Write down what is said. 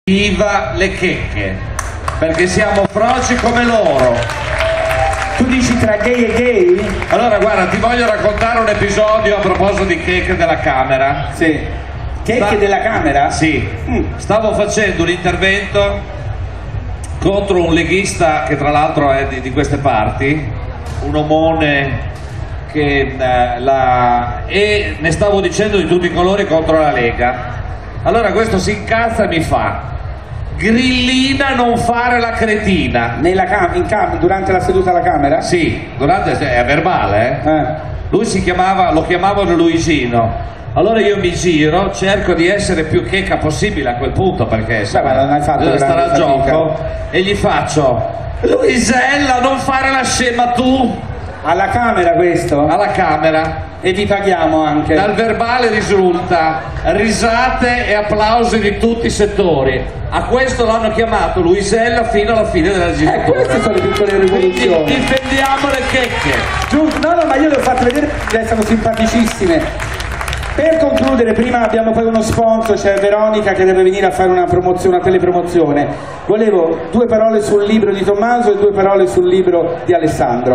Viva le checche, perché siamo froci come loro. Tu dici tra gay e gay? Allora guarda, ti voglio raccontare un episodio a proposito di checche della Camera. Sì. Checche della Camera? Sì. Stavo facendo un intervento contro un leghista che tra l'altro è di queste parti, un omone che e ne stavo dicendo di tutti i colori contro la Lega. Allora questo si incazza e mi fa: Grillina, non fare la cretina. Durante la seduta alla Camera? Sì, è verbale, Lui lo chiamavano Luisino. Allora io mi giro, cerco di essere più checca possibile a quel punto, perché non hai fatto bisogna stare al gioco, e gli faccio: Luisella, non fare la scema tu. Alla Camera questo? Alla Camera. E vi paghiamo anche. Dal verbale risulta risate e applausi di tutti i settori. A questo l'hanno chiamato Luisella fino alla fine della legislatura. Queste sono le piccole rivoluzioni. Difendiamo le checche. Giusto, no, ma io le ho fatte vedere perché sono simpaticissime. Per concludere, prima abbiamo poi uno sponsor, c'è Veronica che deve venire a fare una promozione, una telepromozione. Volevo 2 parole sul libro di Tommaso e 2 parole sul libro di Alessandro.